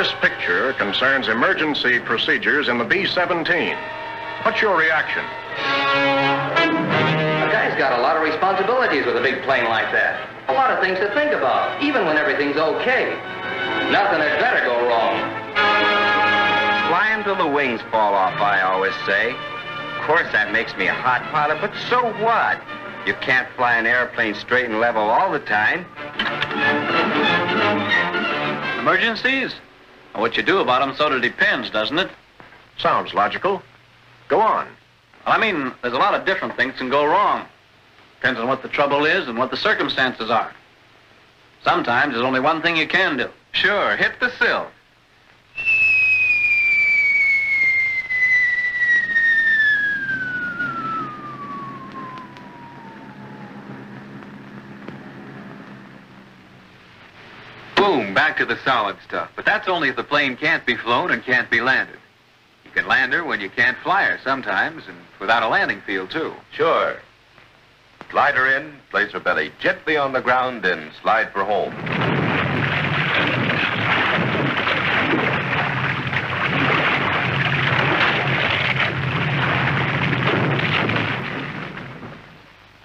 This picture concerns emergency procedures in the B-17. What's your reaction? A guy's got a lot of responsibilities with a big plane like that. A lot of things to think about, even when everything's okay. Nothing had better go wrong. Fly until the wings fall off, I always say. Of course, that makes me a hot pilot, but so what? You can't fly an airplane straight and level all the time. Emergencies? What you do about them sort of depends, doesn't it? Sounds logical. Go on. Well, I mean, there's a lot of different things can go wrong. Depends on what the trouble is and what the circumstances are. Sometimes there's only one thing you can do. Sure, hit the sill. Boom, back to the solid stuff. But that's only if the plane can't be flown and can't be landed. You can land her when you can't fly her sometimes, and without a landing field, too. Sure. Slide her in, place her belly gently on the ground, and slide for home.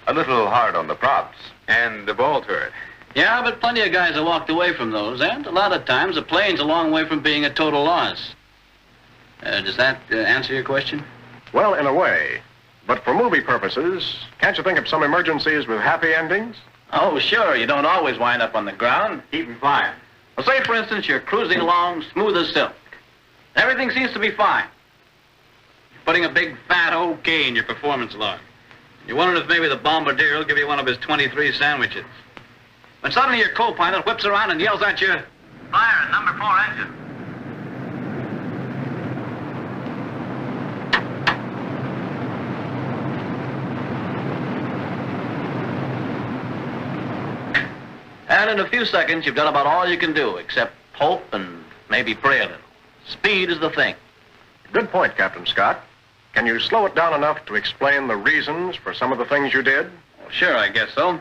A little hard on the props. And the ball turret. Yeah, but plenty of guys have walked away from those, and a lot of times the plane's a long way from being a total loss. Does that answer your question? Well, in a way. But for movie purposes, can't you think of some emergencies with happy endings? Oh, sure. You don't always wind up on the ground. Keep flying. Well, say, for instance, you're cruising along smooth as silk. Everything seems to be fine. You're putting a big fat okay in your performance log. You're wondering if maybe the bombardier will give you one of his 23 sandwiches. When suddenly your co-pilot whips around and yells at you, "Fire in number 4 engine." And in a few seconds, you've done about all you can do, except hope and maybe pray a little. Speed is the thing. Good point, Captain Scott. Can you slow it down enough to explain the reasons for some of the things you did? Well, sure, I guess so.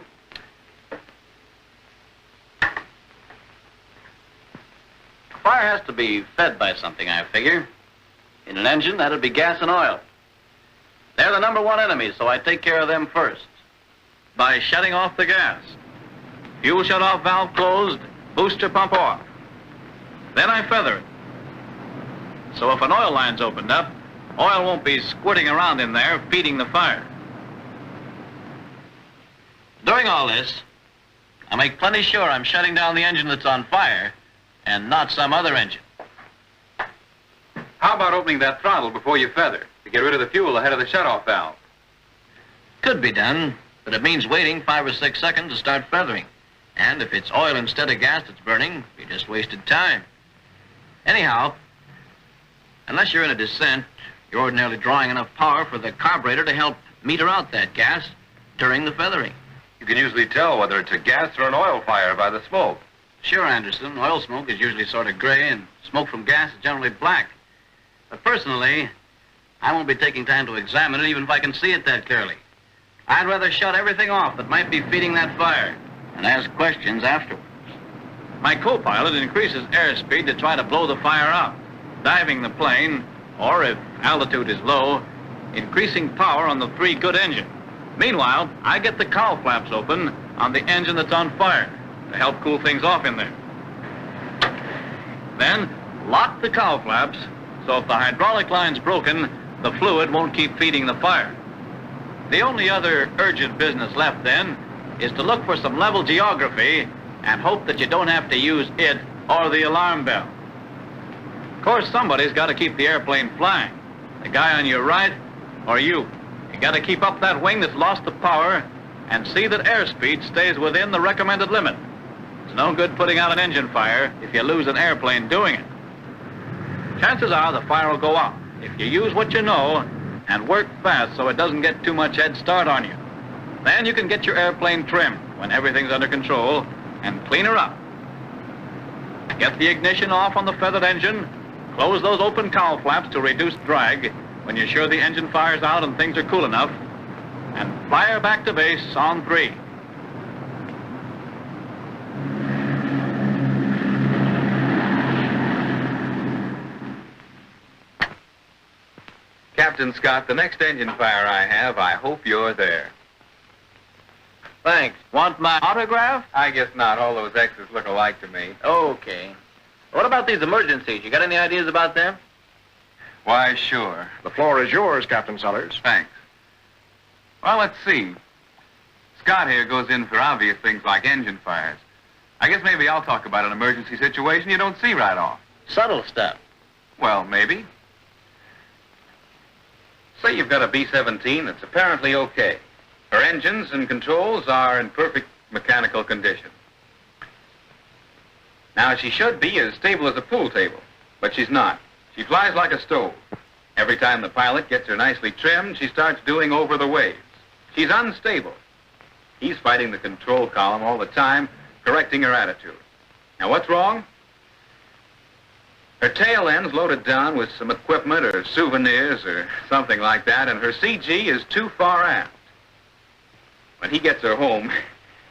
Fire has to be fed by something, I figure. In an engine, that'd be gas and oil. They're the number one enemy, so I take care of them first. By shutting off the gas. Fuel shut-off valve closed, booster pump off. Then I feather it. So if an oil line's opened up, oil won't be squirting around in there, feeding the fire. During all this, I make plenty sure I'm shutting down the engine that's on fire and not some other engine. How about opening that throttle before you feather to get rid of the fuel ahead of the shut-off valve? Could be done, but it means waiting 5 or 6 seconds to start feathering. And if it's oil instead of gas that's burning, you just wasted time. Anyhow, unless you're in a descent, you're ordinarily drawing enough power for the carburetor to help meter out that gas during the feathering. You can usually tell whether it's a gas or an oil fire by the smoke. Sure, Anderson, oil smoke is usually sort of gray and smoke from gas is generally black. But personally, I won't be taking time to examine it even if I can see it that clearly. I'd rather shut everything off that might be feeding that fire and ask questions afterwards. My co-pilot increases airspeed to try to blow the fire out, diving the plane, or if altitude is low, increasing power on the 3 good engine. Meanwhile, I get the cowl flaps open on the engine that's on fire to help cool things off in there. Then, lock the cowl flaps so if the hydraulic line's broken, the fluid won't keep feeding the fire. The only other urgent business left then is to look for some level geography and hope that you don't have to use it or the alarm bell. Of course, somebody's got to keep the airplane flying. The guy on your right or you. You got to keep up that wing that's lost the power and see that airspeed stays within the recommended limit. It's no good putting out an engine fire if you lose an airplane doing it. Chances are the fire will go out if you use what you know and work fast so it doesn't get too much head start on you. Then you can get your airplane trimmed when everything's under control and clean her up. Get the ignition off on the feathered engine, close those open cowl flaps to reduce drag when you're sure the engine fire's out and things are cool enough, and fly her back to base on 3. Captain Scott, the next engine fire I have, I hope you're there. Thanks. Want my autograph? I guess not. All those X's look alike to me. Okay. What about these emergencies? You got any ideas about them? Why, sure. The floor is yours, Captain Sellers. Thanks. Well, let's see. Scott here goes in for obvious things like engine fires. I guess maybe I'll talk about an emergency situation you don't see right off. Subtle stuff. Well, maybe. Say you've got a B-17 that's apparently okay. Her engines and controls are in perfect mechanical condition. Now, she should be as stable as a pool table, but she's not. She flies like a stove. Every time the pilot gets her nicely trimmed, she starts doing over the waves. She's unstable. He's fighting the control column all the time, correcting her attitude. Now, what's wrong? Her tail end's loaded down with some equipment or souvenirs or something like that, and her CG is too far aft. When he gets her home,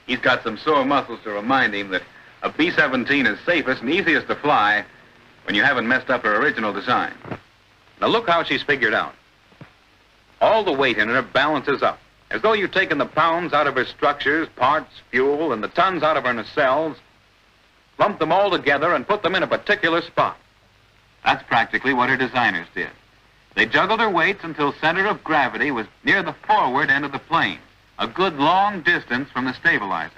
he's got some sore muscles to remind him that a B-17 is safest and easiest to fly when you haven't messed up her original design. Now look how she's figured out. All the weight in her balances up, as though you've taken the pounds out of her structures, parts, fuel, and the tons out of her nacelles, lumped them all together and put them in a particular spot. That's practically what her designers did. They juggled her weights until center of gravity was near the forward end of the plane, a good long distance from the stabilizer.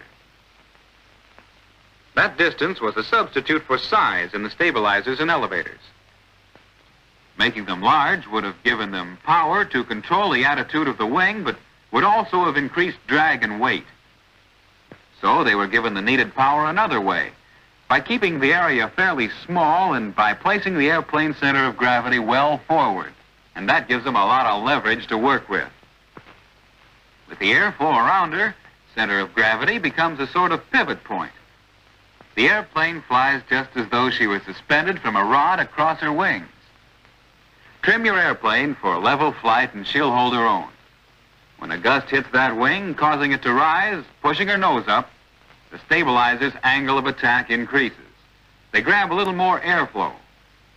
That distance was a substitute for size in the stabilizers and elevators. Making them large would have given them power to control the attitude of the wing, but would also have increased drag and weight. So they were given the needed power another way, by keeping the area fairly small and by placing the airplane center of gravity well forward. And that gives them a lot of leverage to work with. With the airflow around her, center of gravity becomes a sort of pivot point. The airplane flies just as though she were suspended from a rod across her wings. Trim your airplane for level flight and she'll hold her own. When a gust hits that wing, causing it to rise, pushing her nose up, the stabilizer's angle of attack increases. They grab a little more airflow,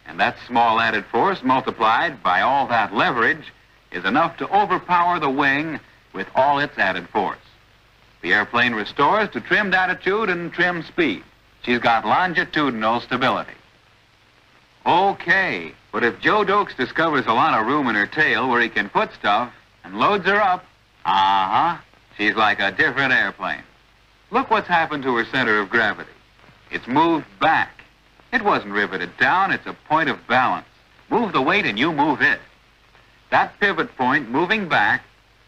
and that small added force multiplied by all that leverage is enough to overpower the wing with all its added force. The airplane restores to trimmed attitude and trim speed. She's got longitudinal stability. Okay, but if Joe Dokes discovers a lot of room in her tail where he can put stuff and loads her up, she's like a different airplane. Look what's happened to her center of gravity. It's moved back. It wasn't riveted down, it's a point of balance. Move the weight and you move it. That pivot point moving back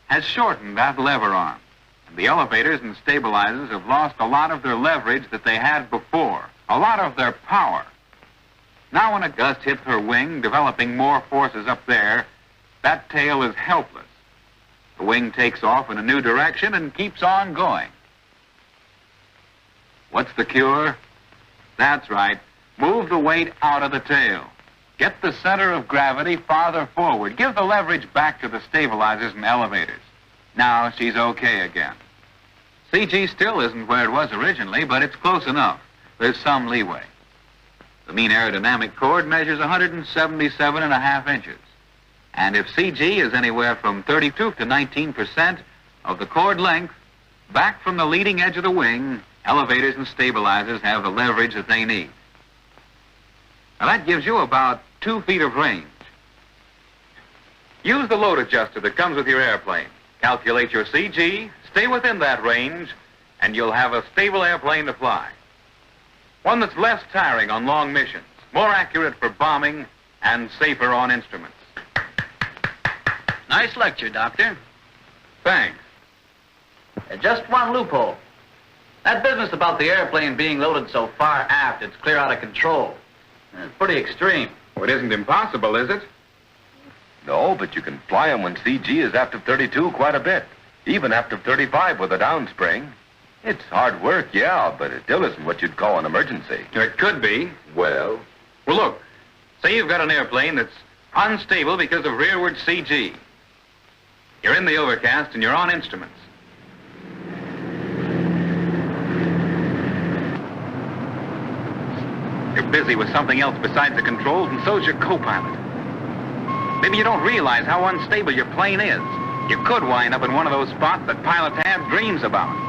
has shortened that lever arm. And the elevators and stabilizers have lost a lot of their leverage that they had before, a lot of their power. Now when a gust hits her wing, developing more forces up there, that tail is helpless. The wing takes off in a new direction and keeps on going. What's the cure? That's right. Move the weight out of the tail. Get the center of gravity farther forward. Give the leverage back to the stabilizers and elevators. Now she's okay again. CG still isn't where it was originally, but it's close enough. There's some leeway. The mean aerodynamic chord measures 177.5 inches. And if CG is anywhere from 32 to 19% of the chord length, back from the leading edge of the wing, elevators and stabilizers have the leverage that they need. Now that gives you about 2 feet of range. Use the load adjuster that comes with your airplane. Calculate your CG, stay within that range, and you'll have a stable airplane to fly. One that's less tiring on long missions, more accurate for bombing, and safer on instruments. Nice lecture, Doctor. Thanks. Just one loophole. That business about the airplane being loaded so far aft it's clear out of control. It's pretty extreme. Well, it isn't impossible, is it? No, but you can fly them when CG is after 32 quite a bit, even after 35 with a downspring. It's hard work, yeah, but it still isn't what you'd call an emergency. It could be. Well, Well, look, say you've got an airplane that's unstable because of rearward CG. You're in the overcast and you're on instruments. You're busy with something else besides the controls, and so's your co-pilot. Maybe you don't realize how unstable your plane is. You could wind up in one of those spots that pilots have dreams about.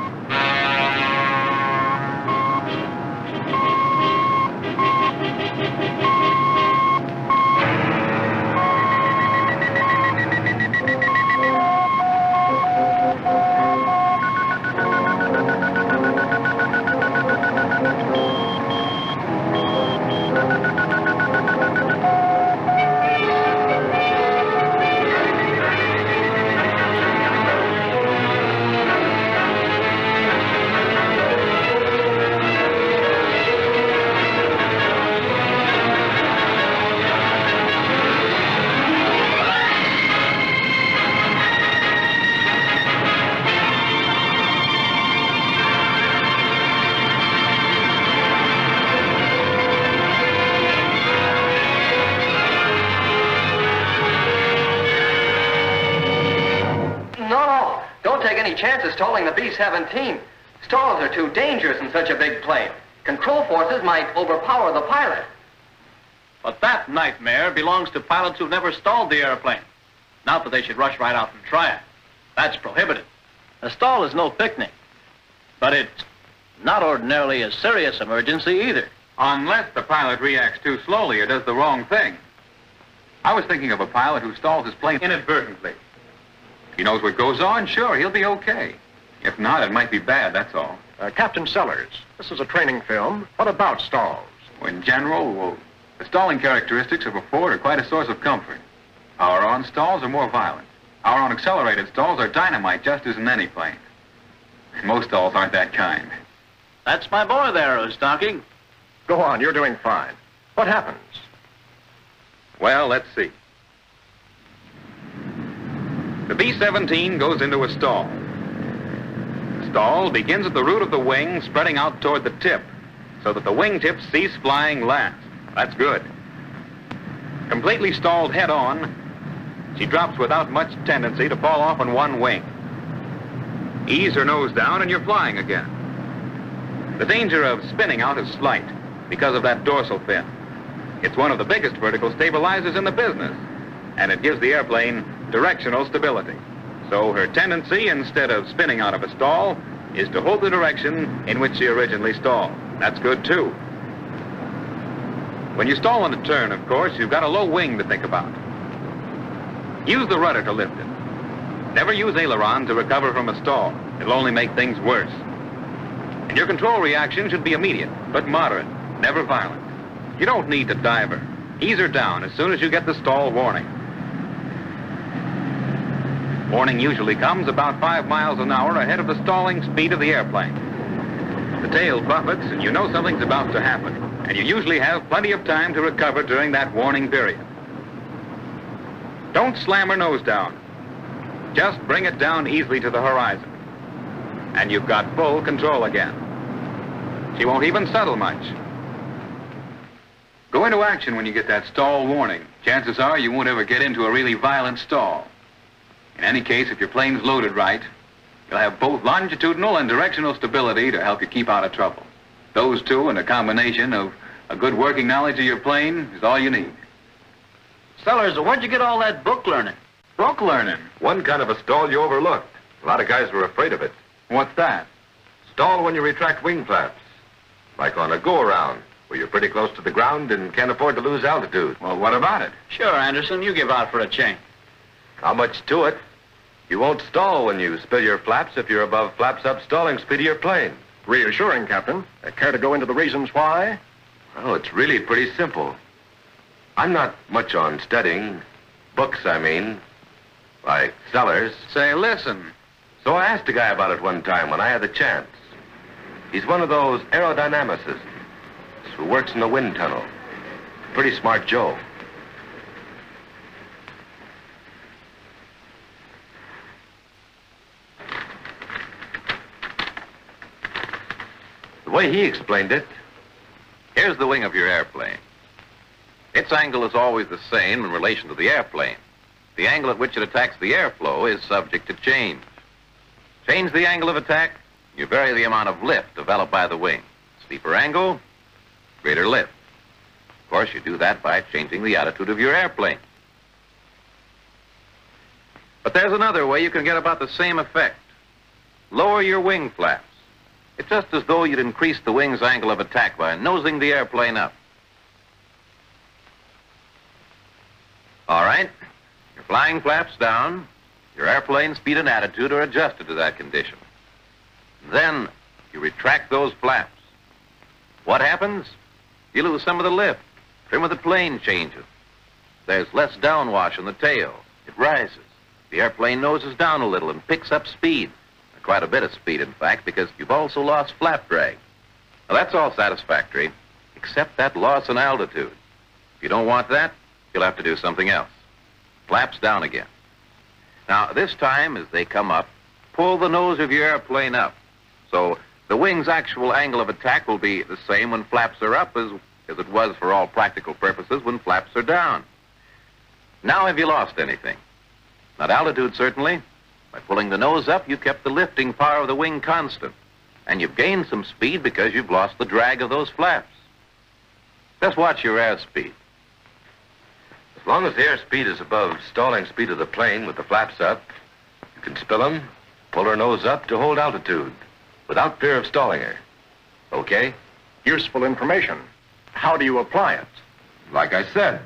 Chances stalling the B-17. Stalls are too dangerous in such a big plane. Control forces might overpower the pilot. But that nightmare belongs to pilots who've never stalled the airplane. Not that they should rush right out and try it. That's prohibited. A stall is no picnic. But it's not ordinarily a serious emergency either. Unless the pilot reacts too slowly or does the wrong thing. I was thinking of a pilot who stalls his plane inadvertently. He knows what goes on, sure, he'll be okay. If not, it might be bad, that's all. Captain Sellers, this is a training film. What about stalls? Well, in general, well, the stalling characteristics of a Ford are quite a source of comfort. Power-on stalls are more violent. Power-on accelerated stalls are dynamite, just as in any plane. Most stalls aren't that kind. That's my boy there who's talking. Go on, you're doing fine. What happens? Well, let's see. The B-17 goes into a stall. The stall begins at the root of the wing, spreading out toward the tip, so that the wingtips cease flying last. That's good. Completely stalled head-on, she drops without much tendency to fall off on one wing. Ease her nose down and you're flying again. The danger of spinning out is slight because of that dorsal fin. It's one of the biggest vertical stabilizers in the business, and it gives the airplane directional stability. So her tendency, instead of spinning out of a stall, is to hold the direction in which she originally stalled. That's good, too. When you stall on a turn, of course, you've got a low wing to think about. Use the rudder to lift it. Never use aileron to recover from a stall. It'll only make things worse. And your control reaction should be immediate, but moderate, never violent. You don't need to dive her. Ease her down as soon as you get the stall warning. Warning usually comes about 5 miles an hour ahead of the stalling speed of the airplane. The tail buffets, and you know something's about to happen, and you usually have plenty of time to recover during that warning period. Don't slam her nose down. Just bring it down easily to the horizon, and you've got full control again. She won't even settle much. Go into action when you get that stall warning. Chances are you won't ever get into a really violent stall. In any case, if your plane's loaded right, you'll have both longitudinal and directional stability to help you keep out of trouble. Those two and a combination of a good working knowledge of your plane is all you need. Sellers, where'd you get all that book learning? Book learning? One kind of a stall you overlooked. A lot of guys were afraid of it. What's that? Stall when you retract wing flaps. Like on a go-around, where you're pretty close to the ground and can't afford to lose altitude. Well, what about it? Sure, Anderson, you give out for a change. How much to it? You won't stall when you spill your flaps if you're above flaps-up stalling speed of your plane. Reassuring, Captain. Care to go into the reasons why? Well, it's really pretty simple. I'm not much on studying. Books, I mean. Like Sellers. Say, listen. So I asked a guy about it one time when I had the chance. He's one of those aerodynamicists who works in the wind tunnel. Pretty smart Joe. The way he explained it, here's the wing of your airplane. Its angle is always the same in relation to the airplane. The angle at which it attacks the airflow is subject to change. Change the angle of attack, you vary the amount of lift developed by the wing. Steeper angle, greater lift. Of course, you do that by changing the attitude of your airplane. But there's another way you can get about the same effect. Lower your wing flaps. It's just as though you'd increase the wing's angle of attack by nosing the airplane up. All right, your flying flaps down, your airplane speed and attitude are adjusted to that condition. Then you retract those flaps. What happens? You lose some of the lift. Trim of the plane changes. There's less downwash in the tail. It rises. The airplane noses down a little and picks up speed. Quite a bit of speed, in fact, because you've also lost flap drag. Now, that's all satisfactory, except that loss in altitude. If you don't want that, you'll have to do something else. Flaps down again. Now, this time, as they come up, pull the nose of your airplane up. So the wing's actual angle of attack will be the same when flaps are up as it was for all practical purposes when flaps are down. Now, have you lost anything? Not altitude, certainly. By pulling the nose up, you kept the lifting power of the wing constant. And you've gained some speed because you've lost the drag of those flaps. Just watch your airspeed. As long as the airspeed is above stalling speed of the plane with the flaps up, you can spill them, pull her nose up to hold altitude without fear of stalling her. Okay? Useful information. How do you apply it? Like I said,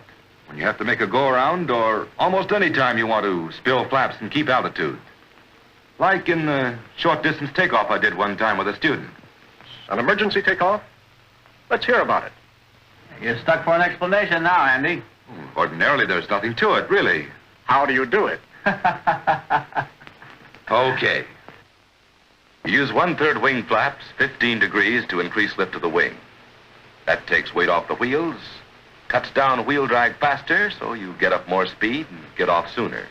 when you have to make a go-around or almost any time you want to spill flaps and keep altitude. Like in the short-distance takeoff I did one time with a student. An emergency takeoff? Let's hear about it. You're stuck for an explanation now, Andy. Ordinarily, there's nothing to it, really. How do you do it? Okay. You use 1/3 wing flaps, 15 degrees to increase lift of the wing. That takes weight off the wheels, cuts down wheel drag faster, so you get up more speed and get off sooner.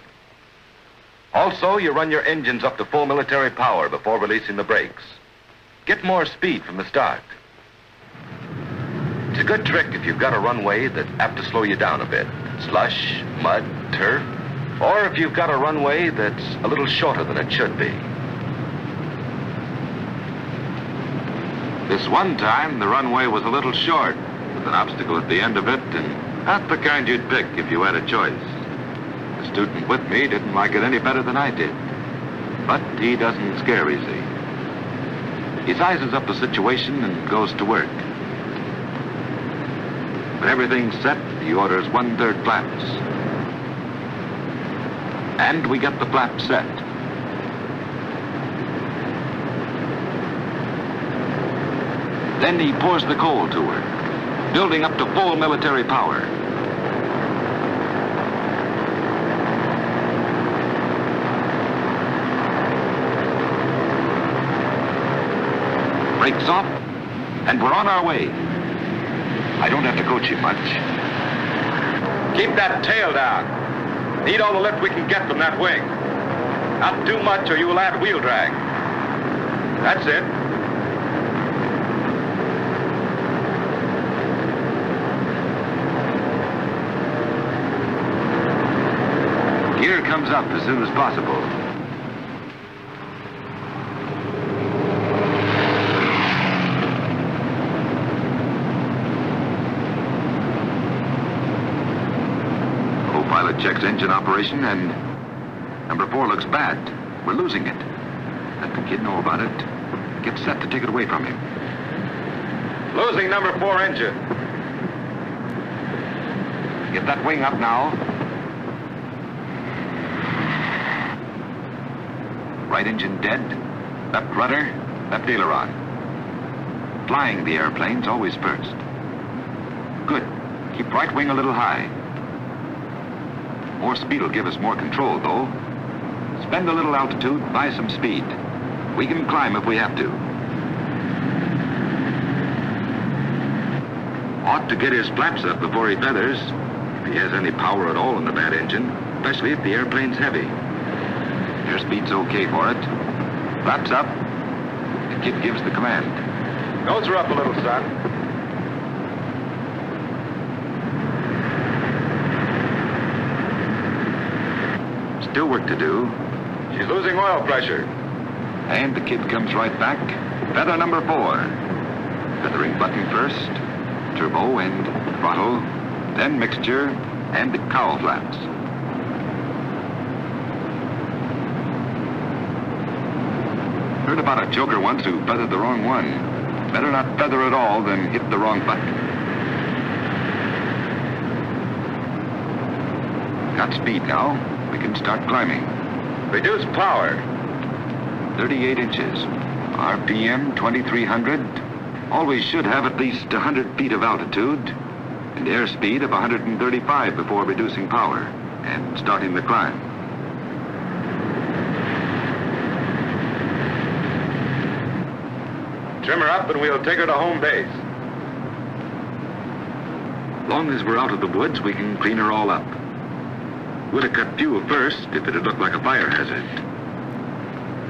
Also, you run your engines up to full military power before releasing the brakes. Get more speed from the start. It's a good trick if you've got a runway that have to slow you down a bit. Slush, mud, turf, or if you've got a runway that's a little shorter than it should be. This one time, the runway was a little short, with an obstacle at the end of it, and not the kind you'd pick if you had a choice. The student with me didn't like it any better than I did. But he doesn't scare easy. He sizes up the situation and goes to work. When everything's set, he orders 1/3 flaps. And we get the flaps set. Then he pours the coal to her, building up to full military power. Brakes off, and we're on our way. I don't have to coach him much. Keep that tail down. Need all the lift we can get from that wing. Not too much or you will add wheel drag. That's it. Gear comes up as soon as possible. Co-pilot checks engine operation, and number 4 looks bad. We're losing it. Let the kid know about it. Get set to take it away from him. Losing number 4 engine. Get that wing up now. Right engine dead, left rudder, left aileron. Flying the airplane's always first. Good. Keep right wing a little high. More speed will give us more control, though. Spend a little altitude, buy some speed. We can climb if we have to. Ought to get his flaps up before he feathers, if he has any power at all in the bad engine, especially if the airplane's heavy. Airspeed's okay for it. Flaps up. The kid gives the command. Nose her up a little, son. Still work to do. She's losing oil pressure. And the kid comes right back. Feather number 4. Feathering button first. Turbo and throttle. Then mixture and the cowl flaps. Heard about a joker once who feathered the wrong one. Better not feather at all than hit the wrong button. Got speed now. We can start climbing. Reduce power. 38 inches. RPM 2300. Always should have at least 100 feet of altitude. And airspeed of 135 before reducing power and starting the climb. Trim her up and we'll take her to home base. Long as we're out of the woods, we can clean her all up. Would have cut fuel first if it had looked like a fire hazard.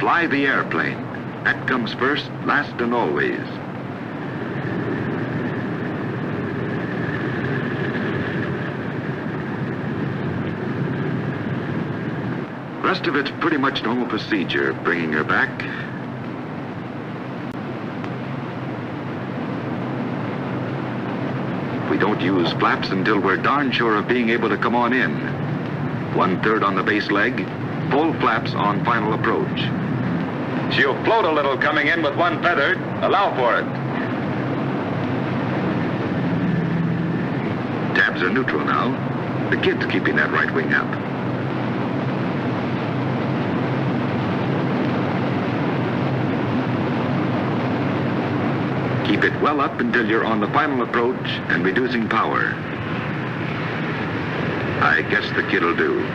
Fly the airplane. That comes first, last, and always. Rest of it's pretty much normal procedure, bringing her back. We don't use flaps until we're darn sure of being able to come on in. 1/3 on the base leg, full flaps on final approach. She'll float a little coming in with one feather. Allow for it. Tabs are neutral now. The kid's keeping that right wing up. Keep it well up until you're on the final approach and reducing power. I guess the kid'll do.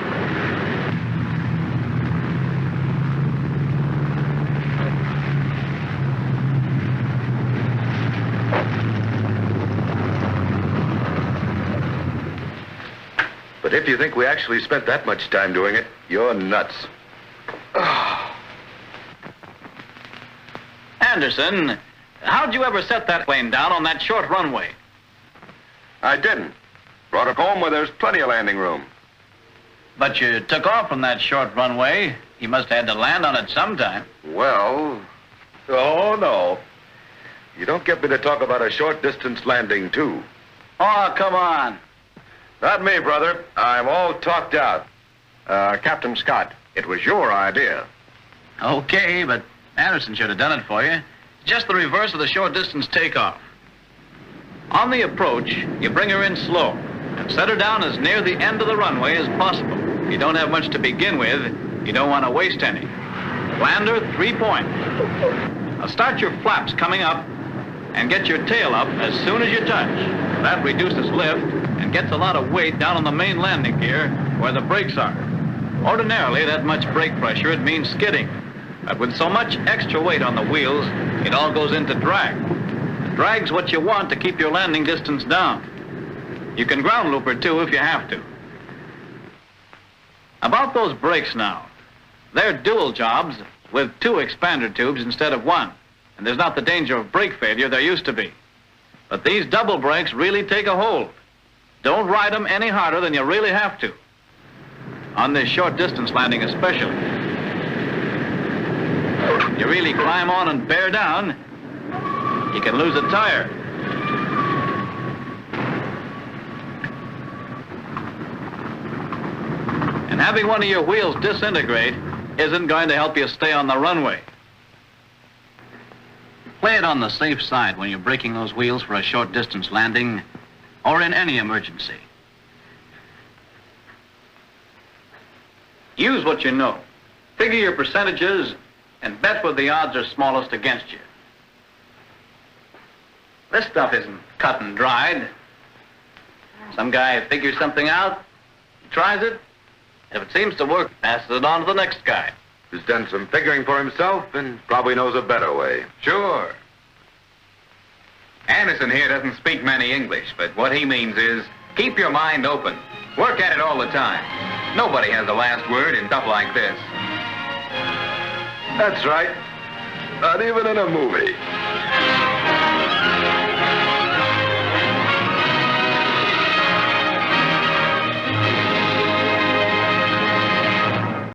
But if you think we actually spent that much time doing it, you're nuts. Anderson, how'd you ever set that plane down on that short runway? I didn't. Brought her home where there's plenty of landing room. But you took off from that short runway. You must have had to land on it sometime. Well, oh no. You don't get me to talk about a short distance landing, too. Oh, come on. Not me, brother. I'm all talked out. Captain Scott, it was your idea. Okay, but Anderson should have done it for you. Just the reverse of the short distance takeoff. On the approach, you bring her in slow and set her down as near the end of the runway as possible. You don't have much to begin with. You don't want to waste any. Land her 3 points. Now start your flaps coming up and get your tail up as soon as you touch. That reduces lift and gets a lot of weight down on the main landing gear where the brakes are. Ordinarily, that much brake pressure, it means skidding. But with so much extra weight on the wheels, it all goes into drag. Drag's what you want to keep your landing distance down. You can ground loop her too if you have to. About those brakes now. They're dual jobs with 2 expander tubes instead of 1. And there's not the danger of brake failure there used to be. But these double brakes really take a hold. Don't ride them any harder than you really have to. On this short distance landing especially. You really climb on and bear down, you can lose a tire. And having one of your wheels disintegrate isn't going to help you stay on the runway. Play it on the safe side when you're braking those wheels for a short distance landing or in any emergency. Use what you know. Figure your percentages and bet where the odds are smallest against you. This stuff isn't cut and dried. Some guy figures something out, he tries it, and if it seems to work, passes it on to the next guy. Who's done some figuring for himself and probably knows a better way. Sure. Anderson here doesn't speak many English, but what he means is keep your mind open. Work at it all the time. Nobody has the last word in stuff like this. That's right. Not even in a movie.